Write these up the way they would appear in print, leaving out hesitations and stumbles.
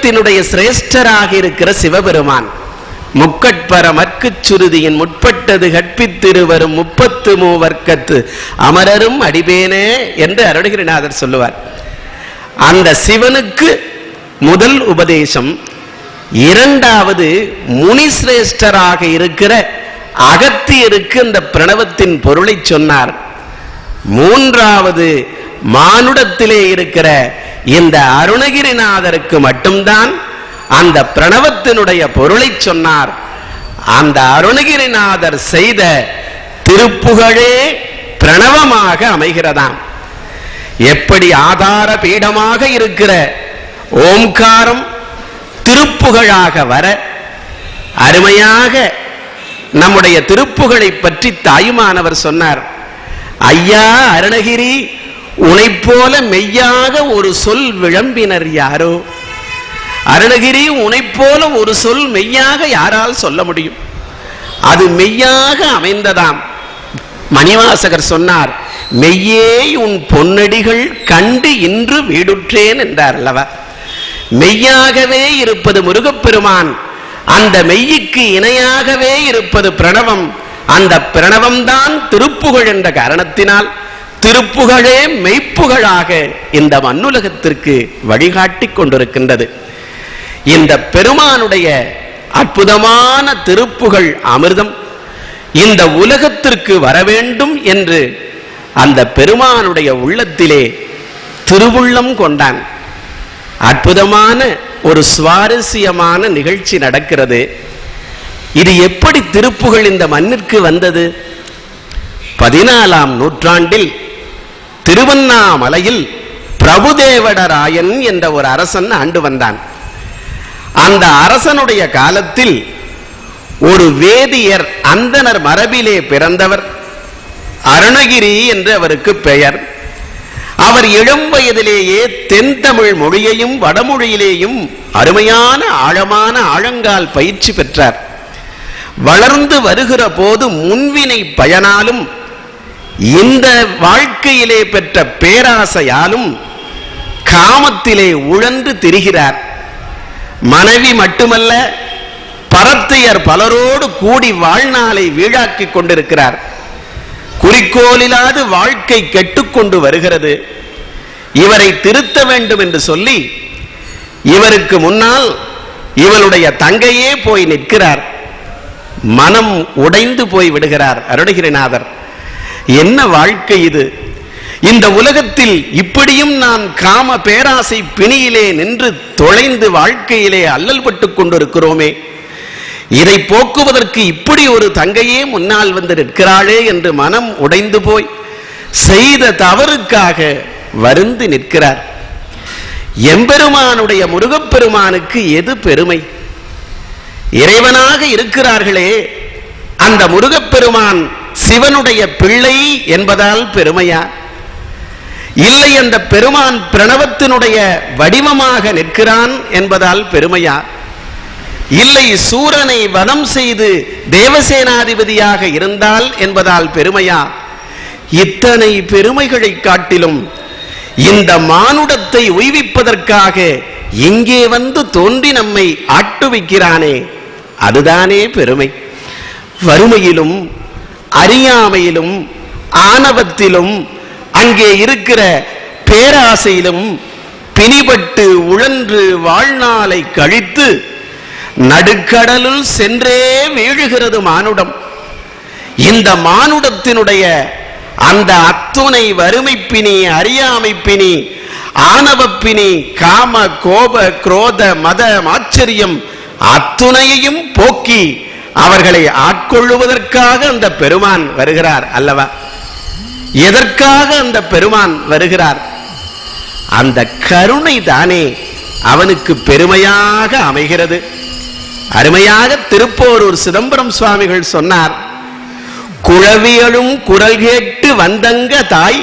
தெய்வத்தினுடைய சிரேஷ்டராக இருக்கிற சிவபெருமான் முக்கட்பர மற்குச் சுருதியின் முற்பட்டது கற்பித்திருவரும் 33 வர்க்கத்து அமரரும் அடிபேனே என்று அருணகிரிநாதர் சொல்லுவார். அந்த சிவனுக்கு முதல் உபதேசம், இரண்டாவது முனிசிரேஷ்டராக இருக்கிற அகத்தியருக்கு இந்த பிரணவத்தின் பொருளை சொன்னார். மூன்றாவது மானுடத்திலே இருக்கிற இந்த அருணகிரிநாதருக்கு மட்டும்தான் அந்த பிரணவத்தினுடைய பொருளை சொன்னார். அந்த அருணகிரிநாதர் செய்த திருப்புகழே பிரணவமாக அமைகிறதாம். எப்படி ஆதார பீடமாக இருக்கிற ஓம்காரம் திருப்புகழாக வர, அருமையாக நம்முடைய திருப்புகழை பற்றி தாயுமானவர் சொன்னார். ஐயா அருணகிரி, உனை போல மெய்யாக ஒரு சொல் விளம்பினர் யாரோ? அருணகிரி, உனை போல ஒரு சொல் மெய்யாக யாரால் சொல்ல முடியும்? அது மெய்யாக அமைந்ததாம். மணிவாசகர் சொன்னார், மெய்யே உன் பொன்னடிகள் கண்டு இன்று வீடுற்றேன் என்றார் அல்லவா? மெய்யாகவே இருப்பது முருகப்பெருமான், அந்த மெய்யுக்கு இணையாகவே இருப்பது பிரணவம். அந்த பிரணவம்தான் திருப்புகழ் என்ற காரணத்தினால் திருப்புகழே மெய்ப்புகழாக இந்த மண்ணுலகத்திற்கு வழிகாட்டி கொண்டிருக்கின்றது. இந்த பெருமானுடைய அற்புதமான திருப்புகழ் அமிர்தம் இந்த உலகத்திற்கு வர வேண்டும் என்று அந்த பெருமானுடைய உள்ளத்திலே திருவுள்ளம் கொண்டான். அற்புதமான ஒரு சுவாரஸ்யமான நிகழ்ச்சி நடக்கிறது. இது எப்படி திருப்புகழ் இந்த மண்ணிற்கு வந்தது? 14ஆம் நூற்றாண்டில் திருவண்ணாமலையில் பிரபுதேவடராயன் என்ற ஒரு அரசன் ஆண்டு வந்தான். அந்த அரசனுடைய காலத்தில் ஒரு வேதியர் அந்தனர் மரபிலே பிறந்தவர், அருணகிரி என்று அவருக்கு பெயர். அவர் இளம் வயதிலேயே தென் தமிழ் மொழியையும் வடமொழியிலேயும் அருமையான ஆழமான ஆழங்கால் பயிற்சி பெற்றார். வளர்ந்து வருகிற போது முன்வினை பயனாலும் இந்த வாழ்க்கையிலே பெற்ற பேராசையாலும் காமத்திலே உழன்று திரிகிறார். மனைவி மட்டுமல்ல, பரத்தையர் பலரோடு கூடி வாழ்நாளை வீழாக்கி கொண்டிருக்கிறார். குறிக்கோளில்லாது வாழ்க்கை கெட்டுக்கொண்டு வருகிறது. இவரை திருத்த வேண்டும் என்று சொல்லி இவருக்கு முன்னால் இவளுடைய தங்கையே போய் நிற்கிறார். மனம் உடைந்து போய் விடுகிறார் அருணகிரிநாதர். என்ன வாழ்க்கை இது? இந்த உலகத்தில் இப்படியும் நான் காம பேராசை பிணியிலே நின்று தொலைந்து வாழ்க்கையிலே அல்லல் பட்டு கொண்டிருக்கிறோமே, இதை போக்குவதற்கு இப்படி ஒரு தங்கையே முன்னால் வந்து நிற்கிறாளே என்று மனம் உடைந்து போய் செய்த தவறுக்காக வருந்து நிற்கிறார். எம்பெருமானுடைய முருகப்பெருமானுக்கு எது பெருமை? இறைவனாக இருக்கிறார்களே அந்த முருகப்பெருமான் சிவனுடைய பிள்ளை என்பதால் பெருமையா? இல்லை, அந்த பெருமான் பிரணவத்தினுடைய வடிவமாக நிற்கிறான் என்பதால் பெருமையா? இல்லை, சூரனை வதம் செய்து தேவசேனாதிபதியாக இருந்தால் என்பதால் பெருமையா? இத்தனை பெருமைகளை காட்டிலும் இந்த மானுடத்தை உய்விப்பதற்காக இங்கே வந்து தோன்றி நம்மை ஆட்டுவிக்கிறானே, அதுதானே பெருமை. வறுமையிலும் அறியாமையிலும் ஆணவத்திலும் அங்கே இருக்கிற பேராசையிலும் பிணிபட்டு உழன்று வாழ்நாளை கழித்து நடுக்கடலில் சென்றே வீழுகிறது மானுடம். இந்த மானுடத்தினுடைய அந்த அத்துணை வறுமை பிணி, அறியாமை பிணி, ஆணவப்பிணி, காம கோப குரோத மத ஆச்சரியம் அத்துணையையும் போக்கி அவர்களை ஆட்கொள்ளுவதற்காக அந்த பெருமான் வருகிறார் அல்லவா? எதற்காக அந்த பெருமான் வருகிறார்? அந்த கருணை தானே அவனுக்கு பெருமையாக அமைகிறது. அருமையாக திருப்போரூர் சிதம்பரம் சுவாமிகள் சொன்னார், குழவியலும் குரல் கேட்டு வந்தங்க தாய்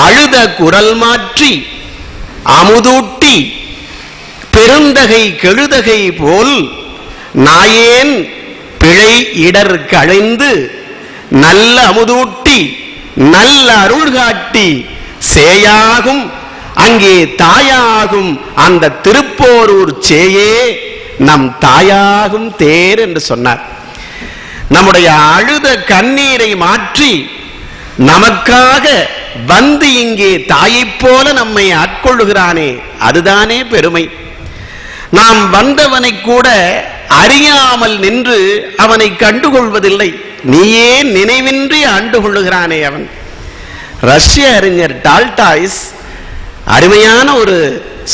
அழுத குரல் மாற்றி அமுதூட்டி பெருந்தகை கெழுதகை போல் நாயேன் பிழை இடர் களைந்து நல்ல அமுதூட்டி நல்ல அருள் காட்டி சேயாகும் அங்கே தாயாகும் அந்த திருப்போரூர் சேயே நம் தாயாகும் தேர் என்று சொன்னார். நம்முடைய அழுத கண்ணீரை மாற்றி நமக்காக வந்து இங்கே தாயைப் போல நம்மை ஆட்கொள்ளுகிறானே, அதுதானே பெருமை. நாம் வந்தவனை கூட அறியாமல் நின்று அவனை கண்டுகொள்வதில்லை, நீயே நினைவின்றி ஆண்டு கொள்ளுகிறானே அவன். ரஷ்ய அறிஞர் டால்டாய்ஸ் அருமையான ஒரு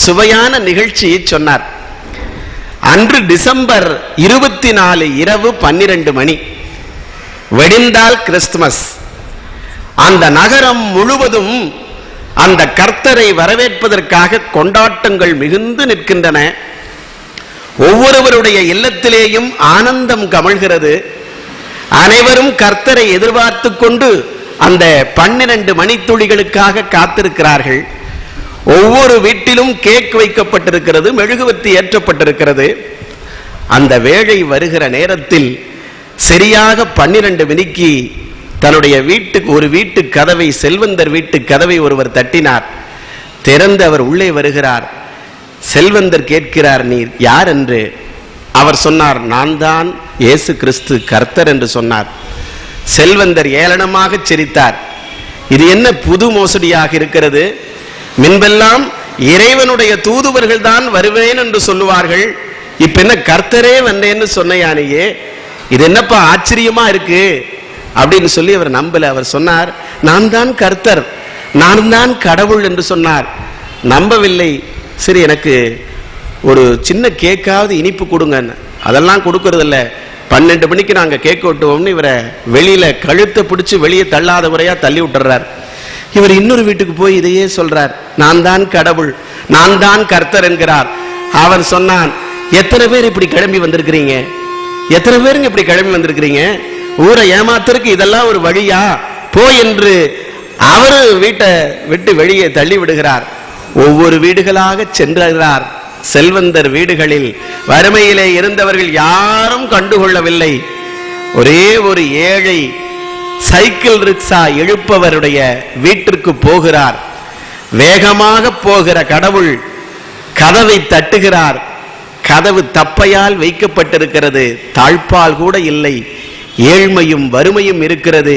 சுவையான நிகழ்ச்சியை சொன்னார். அன்று டிசம்பர் 24 இரவு 12 மணி வெடிந்தால் கிறிஸ்துமஸ். அந்த நகரம் முழுவதும் அந்த கர்த்தரை வரவேற்பதற்காக கொண்டாட்டங்கள் மிகுந்து நிற்கின்றன. ஒவ்வொருவருடைய இல்லத்திலேயும் ஆனந்தம் கமழ்கிறது. அனைவரும் கர்த்தரை எதிர்பார்த்து கொண்டு அந்த 12 மணித்துளிகளுக்காக காத்திருக்கிறார்கள். ஒவ்வொரு வீட்டிலும் கேக் வைக்கப்பட்டிருக்கிறது, மெழுகுவர்த்தி ஏற்றப்பட்டிருக்கிறது. அந்த வேளை வருகிற நேரத்தில் சரியாக 12 மணிக்கு தன்னுடைய ஒரு வீட்டு கதவை, செல்வந்தர் வீட்டு கதவை ஒருவர் தட்டினார். திறந்து அவர் உள்ளே வருகிறார். செல்வந்தர் கேட்கிறார், நீர் யார் என்று. அவர் சொன்னார், நான் தான் இயேசு கிறிஸ்து கர்த்தர் என்று சொன்னார். செல்வந்தர் ஏளனமாக சிரித்தார். இது என்ன புது மோசடியாக இருக்கிறது? முன்பெல்லாம் இறைவனுடைய தூதுவர்கள் தான் வருவேன் என்று சொல்லுவார்கள், இப்ப என்ன கர்த்தரே வந்தேன்னு சொன்னையானையே, இது என்னப்பா ஆச்சரியமா இருக்கு அப்படின்னு சொல்லி அவர் நம்பல. அவர் சொன்னார், நான் தான் கர்த்தர், நான் தான் கடவுள் என்று சொன்னார். நம்பவில்லை. சரி, எனக்கு ஒரு சின்ன கேக்காவது இனிப்பு கொடுங்க. அதெல்லாம் கொடுக்கறது இல்லை, 12 மணிக்கு நாங்க கேக் வெட்டுவோம்னு இவரை வெளியில கழுத்தை பிடிச்சு வெளியே தள்ளாத முறையா தள்ளி விட்டுறார். இவர் இன்னொரு வீட்டுக்கு போய் இதையே சொல்றார், நான் தான் கடவுள், நான் தான் கர்த்தர் என்கிறார். அவன் சொன்னான், எத்தனை பேர் இப்படி கிளம்பி வந்திருக்கிறீங்க? எத்தனை பேருங்க இப்படி கிளம்பி வந்திருக்கிறீங்க? ஊரை ஏமாத்துறதுக்கு இதெல்லாம் ஒரு வழியா? போ என்று அவரு வீட்டை விட்டு வெளியே தள்ளி விடுகிறார். ஒவ்வொரு வீடுகளாக சென்றார். செல்வந்தர் வீடுகளில் வறுமையிலே இருந்தவர்கள் யாரும் கண்டுகொள்ளவில்லை. ஒரே ஒரு ஏழை சைக்கிள் ரிக்ஷா எழுப்பவருடைய வீட்டிற்கு போகிறார். வேகமாக போகிற கடவுள் கதவை தட்டுகிறார். கதவு தப்பையால் வைக்கப்பட்டிருக்கிறது, தாழ்பால் கூட இல்லை. ஏழ்மையும் வறுமையும் இருக்கிறது.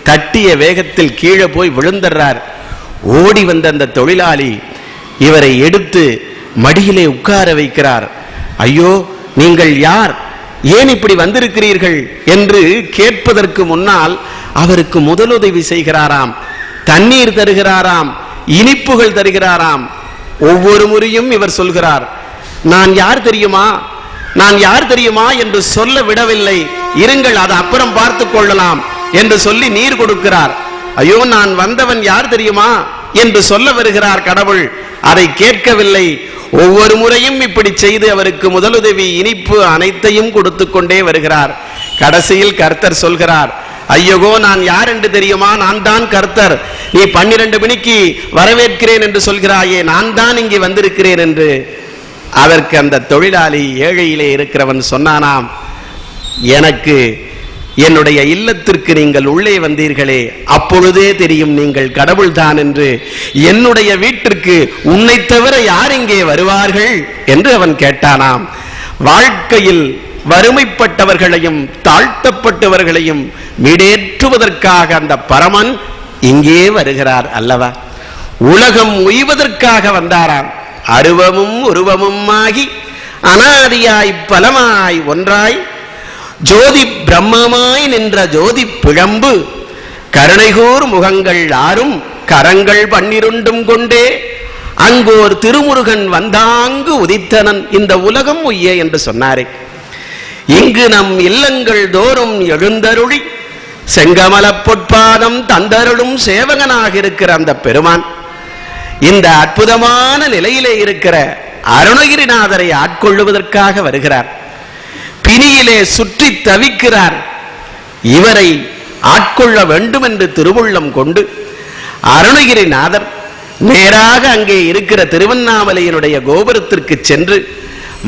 தட்டிய வேகத்தில் கீழே போய் விழுந்துறார். ஓடி வந்த அந்த தொழிலாளி இவரை எடுத்து மடியிலே உட்கார வைக்கிறார். ஐயோ, நீங்கள் யார், ஏன் இப்படி வந்திருக்கிறீர்கள் என்று கேட்பதற்கு முன்னால் அவருக்கு முதலுதவி செய்கிறாராம், தண்ணீர் தருகிறாராம், இனிப்புகள் தருகிறாராம். ஒவ்வொரு முறையும் இவர் சொல்கிறார், நான் யார் தெரியுமா, நான் யார் தெரியுமா என்று சொல்ல விடவில்லை. இருங்கள், அதை அப்புறம் பார்த்து கொள்ளலாம் என்று சொல்லி நீர் கொடுக்கிறார். ஐயோ, நான் வந்தவன் யார் தெரியுமா என்று சொல்ல வருகிறார் கடவுள். அதை கேட்கவில்லை. ஒவ்வொரு முறையும் இப்படி செய்து அவருக்கு முதலுதவி, இனிப்பு அனைத்தையும் கொடுத்து கொண்டே வருகிறார். கடைசியில் கர்த்தர் சொல்கிறார், ஐயோ, நான் யார் என்று தெரியுமா, நான் தான் கர்த்தர். நீ 12 மணிக்கு வரவேற்கிறேன் என்று சொல்கிறாயே, நான் தான் இங்கே வந்திருக்கிறேன் என்று. அதற்கு அந்த தொழிலாளி, ஏழையிலே இருக்கிறவன் சொன்னானாம், எனக்கு என்னுடைய இல்லத்திற்கு நீங்கள் உள்ளே வந்தீர்களே, அப்பொழுதே தெரியும் நீங்கள் கடவுள் தான் என்று. என்னுடைய வீட்டிற்கு உன்னை தவிர யார் இங்கே வருவார்கள் என்று அவன் கேட்டானாம். வாழ்க்கையில் வறுமைப்பட்டவர்களையும் தாழ்த்தப்பட்டவர்களையும் மீடேற்றுவதற்காக அந்த பரமன் இங்கே வருகிறார் அல்லவா? உலகம் உய்வதற்காக வந்தாராம். அருவமும் உருவமும் ஆகி அனாதியாய் பலமாய் ஒன்றாய் ஜோதி பிரம்மமாய் நின்ற ஜோதி பிழம்பு கருணைகூர் முகங்கள் ஆறும் கரங்கள் 12 கொண்டே அங்கோர் திருமுருகன் வந்தாங்கு உதித்தனன் இந்த உலகம் உய்ய என்று சொன்னாரே. இங்கு நம் இல்லங்கள் தோறும் எழுந்தருளி செங்கமல பொற்பாதம் தந்தருளும் சேவகனாக இருக்கிற அந்த பெருமான் இந்த அற்புதமான நிலையிலே இருக்கிற அருணகிரிநாதரை ஆட்கொள்ளுவதற்காக வருகிறார். பிணியிலே சுற்றி தவிக்கிறார். இவரை ஆட்கொள்ள வேண்டும் என்று திருவுள்ளம் கொண்டு அருணகிரிநாதர் நேராக அங்கே இருக்கிற திருவண்ணாமலையினுடைய கோபுரத்திற்கு சென்று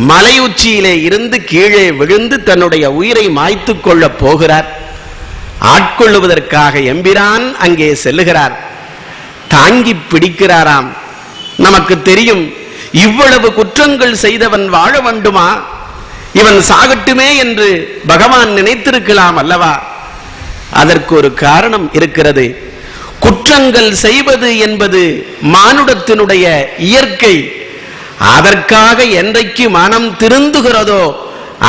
மலை உச்சியிலே இருந்து கீழே விழுந்து தன்னுடைய உயிரை மாய்த்து கொள்ள போகிறார். ஆட்கொள்ளுவதற்காக எம்பிரான் அங்கே செல்லுகிறார். தாங்கி பிடிக்கிறாராம். நமக்கு தெரியும், இவ்வளவு குற்றங்கள் செய்தவன் வாழ வேண்டுமா, இவன் சாகட்டுமே என்று பகவான் நினைத்திருக்கலாம் அல்லவா? அதற்கு ஒரு காரணம் இருக்கிறது. குற்றங்கள் செய்வது என்பது மானுடத்தினுடைய இயற்கை. அதற்காக என்றைக்கு மனம் திருந்துகிறதோ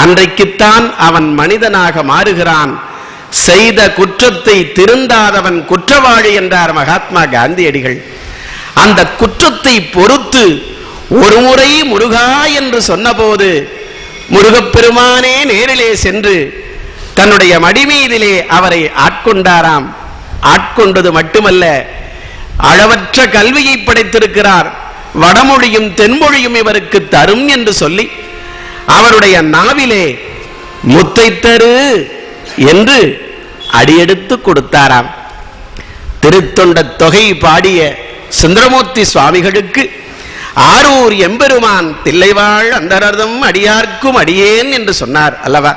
அன்றைக்குத்தான் அவன் மனிதனாக மாறுகிறான். செய்த குற்றத்தை திருந்தாதவன் குற்றவாளி என்றார் மகாத்மா காந்தியடிகள். அந்த குற்றத்தை பொறுத்து ஒரு முறை முருகா என்று சொன்னபோது முருகப்பெருமானே நேரிலே சென்று தன்னுடைய மடிமீதிலே அவரை ஆட்கொண்டாராம். ஆட்கொண்டது மட்டுமல்ல, அளவற்ற கல்வியை படைத்திருக்கிறார், வடமொழியும் தென்மொழியும் இவருக்கு தரும் என்று சொல்லி அவருடைய நாவிலே முத்தை தரு என்று அடியெடுத்து கொடுத்தாராம். திருத்தொண்ட தொகை பாடிய சுந்தரமூர்த்தி சுவாமிகளுக்கு ஆரூர் எம்பெருமான் தில்லைவாழ் அந்தரர்தம் அடியார்க்கும் அடியேன் என்று சொன்னார் அல்லவா?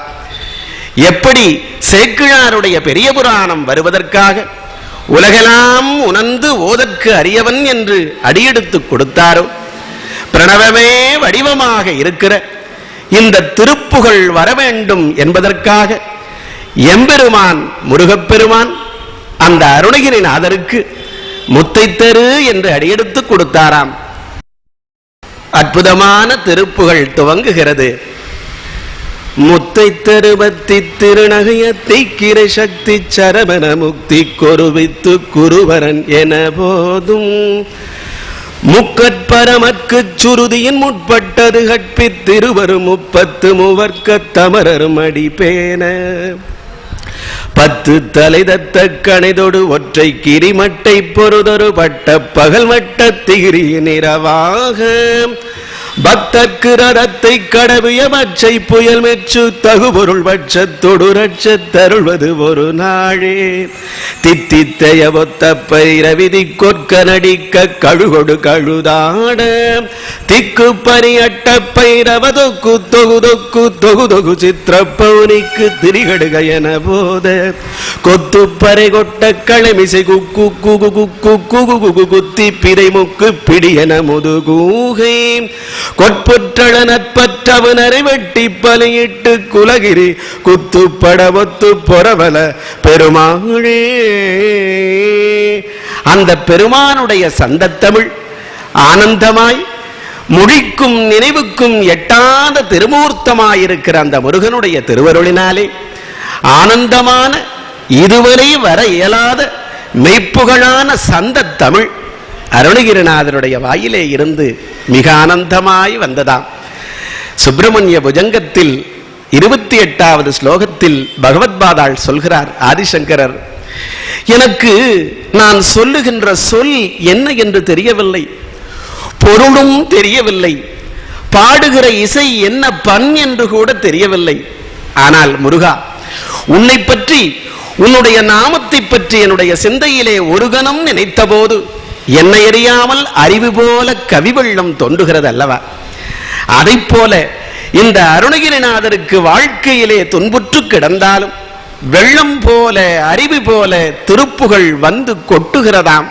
எப்படி சேக்கிழாருடைய பெரிய புராணம் வருவதற்காக உலகெல்லாம் உணர்ந்து ஓதற்கு அறியவன் என்று அடியெடுத்து கொடுத்தாரோ, பிரணவமே வடிவமாக இருக்கிற இந்த திருப்புகழ் வர வேண்டும் என்பதற்காக எம்பெருமான் முருகப்பெருமான் அந்த அருணகிரிநாதருக்கு முத்தை தரு என்று அடியெடுத்து கொடுத்தாராம். அற்புதமான திருப்புகழ் துவங்குகிறது. முத்தை தருவத்தி திருநகையத்தை கிரை சக்தி சரவண முக்தி கொருவித்து குருவரன் என போதும் முக்கற்பரமற்கு சுருதியின் முற்பட்டது கற்பித்திருவரும் 30 மூவர்க்க தமரரும் அடிப்பேன 10 தலைதத்த கணைதொடு ஒற்றை கிரிமட்டை பொருதொரு பட்ட பகல் மட்ட திகிரி நிறவாக பக்தர்க்கு ரதத்தை கடவிய பச்சை புயல் மெச்சு தகுபொருள் பட்சத்தொடு ரட்ச தருள்வது ஒரு நாளே தித்தித்தைய ஒத்த பைரவிதி கொற்க நடிக்க கழுகொடு கழுதாட திக்கு பரியட்ட பைரவதொக்கு தொகுதொக்கு தொகுதொகு சித்திர பௌனிக்கு திரிகடுக என போத கொத்து பறை கொட்ட களமிசை குக்கு குகு குக்கு குகு குகு குத்தி பிறை முக்கு பிடியன முதுகூகை கொட்புற்றள நற்பற்றவனரை வெட்டி பலியிட்டு குலகிரி குத்துப்பட ஒத்து பொறவல பெருமாளே. அந்த பெருமானுடைய சந்தத்தமிழ் ஆனந்தமாய் முடிக்கும் நினைவுக்கும் எட்டாத திருமூர்த்தமாயிருக்கிற அந்த முருகனுடைய திருவருளினாலே ஆனந்தமான இதுவரை வர இயலாத மெய்ப்புகழான சந்தத்தமிழ் அருணகிரிநாதருடைய வாயிலே இருந்து மிக ஆனந்தமாய் வந்ததாம். சுப்பிரமணிய புஜங்கத்தில் 28வது ஸ்லோகத்தில் பகவத்பாதாள் சொல்கிறார் ஆதிசங்கரர், எனக்கு நான் சொல்லுகின்ற சொல் என்ன என்று தெரியவில்லை, பொருளும் தெரியவில்லை, பாடுகிற இசை என்ன பண் என்று கூட தெரியவில்லை. ஆனால் முருகா, உன்னை பற்றி உன்னுடைய நாமத்தை பற்றி என்னுடைய சிந்தையிலே ஒரு கணம் நினைத்த போது என்னை அறியாமல் அறிவு போல கவி வெள்ளம் தோன்றுகிறது அல்லவா? அதை போல இந்த அருணகிரிநாதருக்கு வாழ்க்கையிலே துன்புற்று கிடந்தாலும் வெள்ளம் போல அறிவு போல திருப்புகழ் வந்து கொட்டுகிறதாம்.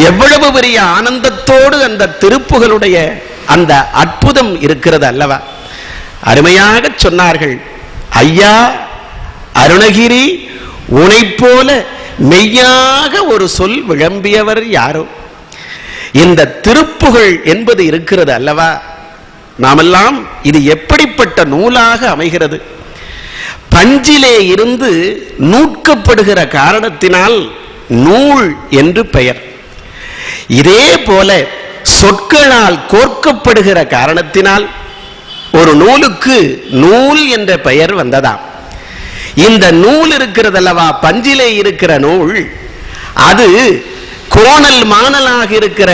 எவ்வளவு பெரிய ஆனந்தத்தோடு அந்த திருப்புகளுடைய அந்த அற்புதம் இருக்கிறது அல்லவா? அருமையாக சொன்னார்கள், ஐயா அருணகிரி, உனை போல மெய்யாக ஒரு சொல் விளம்பியவர் யாரோ? இந்த திருப்புகழ் என்பது இருக்கிறது அல்லவா, நாமெல்லாம் இது எப்படிப்பட்ட நூலாக அமைகிறது? பஞ்சிலே இருந்து நூற்கப்படுகிற காரணத்தினால் நூல் என்று பெயர். இதே போல சொற்களால் கோர்க்கப்படுகிற காரணத்தினால் ஒரு நூலுக்கு நூல் என்ற பெயர் வந்ததாம். இந்த நூல் இருக்கிறதல்லவா, பஞ்சிலே இருக்கிற நூல், அது கோணல் மானலாக இருக்கிற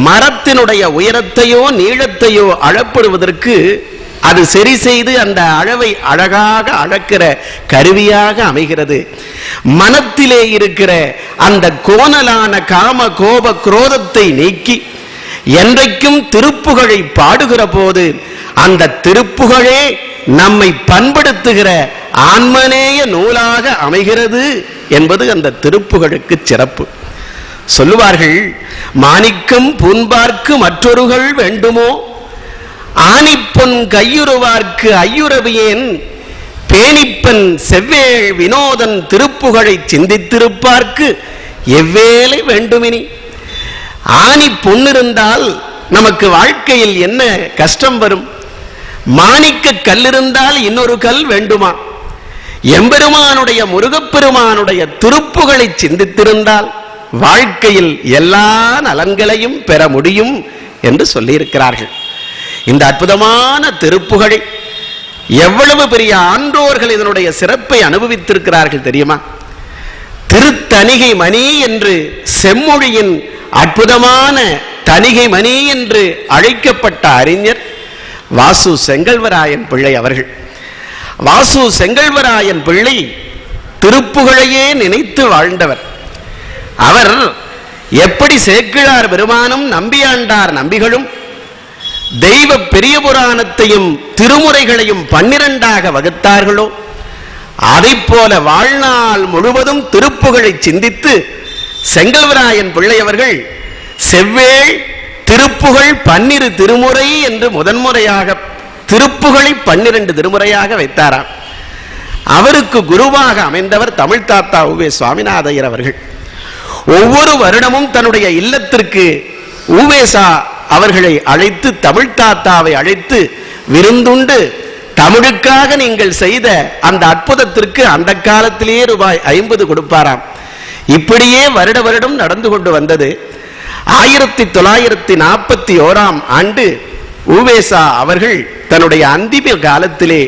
மரத்தினுடைய உயரத்தையோ நீளத்தையோ அளப்படுவதற்கு அது சரி செய்து அந்த அளவை அழகாக அளக்கிற கருவியாக அமைகிறது. மனத்திலே இருக்கிற அந்த கோணலான காம கோப குரோதத்தை நீக்கி என்றைக்கும் திருப்புகழை பாடுகிற போது அந்த திருப்புகழே நம்மை பண்படுத்துகிற ஆன்மநேய நூலாக அமைகிறது என்பது அந்த திருப்புகழுக்கு சிறப்பு. சொல்லுவார்கள், மாணிக்கம் பூன்பார்க்கு மற்றொருகள் வேண்டுமோ, ஆணிப்பொன் கையுறுவார்க்கு ஐயுறவியேன், பேணிப்பன் செவ்வேள் வினோதன் திருப்புகழை சிந்தித்திருப்பார்க்கு எவ்வேளை வேண்டுமினி. ஆணி பொன்னிருந்தால் நமக்கு வாழ்க்கையில் என்ன கஷ்டம் வரும்? மாணிக்க கல்லிருந்தால் இன்னொரு கல் வேண்டுமா? எம்பெருமானுடைய முருகப்பெருமானுடைய திருப்புகளை சிந்தித்திருந்தால் வாழ்க்கையில் எல்லா நலன்களையும் பெற முடியும் என்று சொல்லியிருக்கிறார்கள். இந்த அற்புதமான திருப்புகழை எவ்வளவு பெரிய ஆன்றோர்கள் இதனுடைய சிறப்பை அனுபவித்திருக்கிறார்கள் தெரியுமா? திருத்தணிகை மணி என்று செம்மொழியின் அற்புதமான தணிகை மணி என்று அழைக்கப்பட்ட அறிஞர் வாசு செங்கல்வராயன் பிள்ளை அவர்கள். வாசு செங்கல்வராயன் பிள்ளை திருப்புகழையே நினைத்து வாழ்ந்தவர். அவர் எப்படி சேக்கிழார் பெருமானும் நம்பியாண்டார் நம்பிகளும் தெய்வ பெரிய புராணத்தையும் திருமுறைகளையும் 12ஆக வகுத்தார்களோ அதை போல வாழ்நாள் முழுவதும் திருப்புகழை சிந்தித்து செங்கல்வராயன் பிள்ளை அவர்கள் செவ்வேள் திருப்புகழ் 12 திருமுறை என்று முதன்முறையாக திருப்புகழை 12 திருமுறையாக வைத்தாராம். அவருக்கு குருவாக அமைந்தவர் தமிழ் தாத்தா உவே சுவாமிநாதையர் அவர்கள். ஒவ்வொரு வருடமும் தன்னுடைய இல்லத்திற்கு ஊவேசா அவர்களை அழைத்து, தமிழ் தாத்தாவை அழைத்து விருந்துண்டு தமிழுக்காக நீங்கள் செய்த அந்த அற்புதத்திற்கு அந்த காலத்திலேயே ரூபாய் 50 கொடுப்பாராம். இப்படியே வருட வருடம் நடந்து கொண்டு வந்தது. 1941ஆம் ஆண்டு ஊவேசா அவர்கள் தன்னுடைய அந்திம காலத்திலே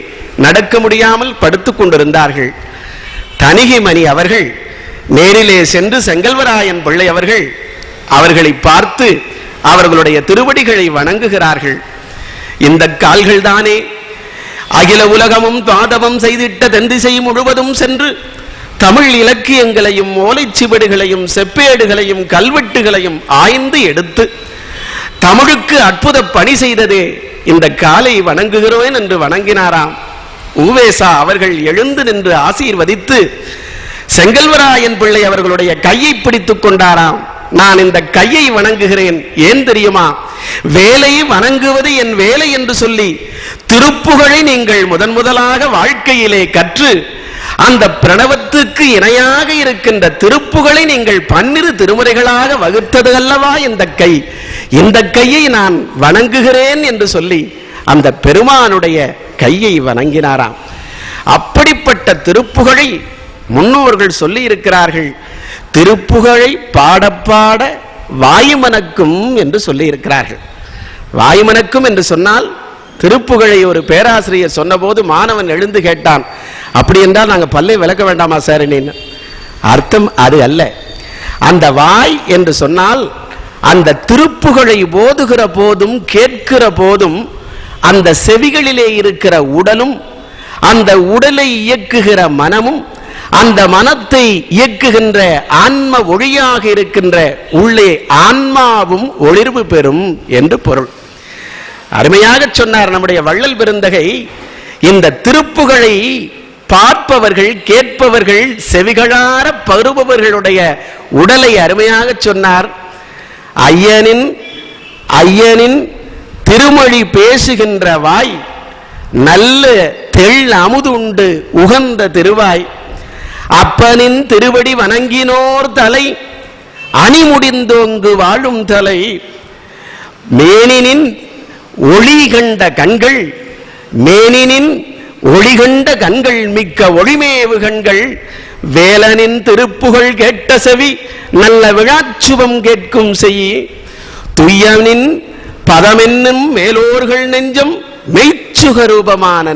நடக்க முடியாமல் படுத்துக் கொண்டிருந்தார்கள். தணிகைமணி அவர்கள் நேரிலே சென்று செங்கல்வராயன் பிள்ளை அவர்கள் அவர்களை பார்த்து அவர்களுடைய திருவடிகளை வணங்குகிறார்கள். இந்த கால்கள் தானே அகில உலகமும் தாதவம் செய்திட்ட தென்திசை முழுவதும் சென்று தமிழ் இலக்கியங்களையும் ஓலைச்சுவடுகளையும் செப்பேடுகளையும் கல்வெட்டுகளையும் ஆய்ந்து எடுத்து தமிழுக்கு அற்புத பணி செய்ததே, இந்த காலை வணங்குகிறோம் என்று வணங்கினாராம். ஊவேசா அவர்கள் எழுந்து நின்று ஆசீர்வதித்து செங்கல்வராயன் பிள்ளை அவர்களுடைய கையை பிடித்துக் கொண்டாராம். நான் இந்த கையை வணங்குகிறேன், ஏன் தெரியுமா? வேலை வணங்குவது என் வேலை என்று சொல்லி திருப்புகழை நீங்கள் முதலாக வாழ்க்கையிலே கற்று அந்த பிரணவத்துக்கு இணையாக இருக்கின்ற திருப்புகழை நீங்கள் 12 திருமுறைகளாக வகுத்தது அல்லவா இந்த கை, இந்த கையை நான் வணங்குகிறேன் என்று சொல்லி அந்த பெருமானுடைய கையை வணங்கினாராம். அப்படிப்பட்ட திருப்புகழை முன்னோர்கள் சொல்லி இருக்கிறார்கள். திருப்புகழை பாடப்பாட வாயுமனக்கும் என்று சொல்லி இருக்கிறார்கள். வாயுமனக்கும் என்று சொன்னால், திருப்புகழை ஒரு பேராசிரியர் சொன்னபோது மாணவன் எழுந்து கேட்டான், அப்படி என்றால் நாங்கள் பல்லை விளக்க வேண்டாமா சார்? அர்த்தம் அது அல்ல. அந்த வாய் என்று சொன்னால் அந்த திருப்புகழை போதுகிற போதும் கேட்கிற போதும் அந்த செவிகளிலே இருக்கிற உடலும், அந்த உடலை இயக்குகிற மனமும், அந்த மனத்தை இயக்குகின்ற ஆன்ம ஒளியாக இருக்கின்ற உள்ளே ஆன்மாவும் ஒளிர்வு பெறும் என்று பொருள். அருமையாக சொன்னார் நம்முடைய வள்ளல் பெருந்தகை. இந்த திருப்புகழை பார்ப்பவர்கள், கேட்பவர்கள், செவிகளார பருபவர்களுடைய உடலை அருமையாக சொன்னார். ஐயனின் திருமொழி பேசுகின்ற வாய், நல்ல தெள் அமுதுண்டு உகந்த திருவாய், அப்பனின் திருவடி வணங்கினோர் தலை, அணிமுடிந்தோங்கு வாழும் தலை, மேனினின் ஒளி கண்ட கண்கள், மேனினின் ஒளிகண்ட கண்கள் மிக்க ஒளிமேவு கண்கள், வேலனின் திருப்புகழ் கேட்ட செவி நல்ல விழாச்சுவம் கேட்கும் செய், துய்யனின் பதமென்னும் மேலோர்கள் நெஞ்சம் மெய்ச்சுகரூபமான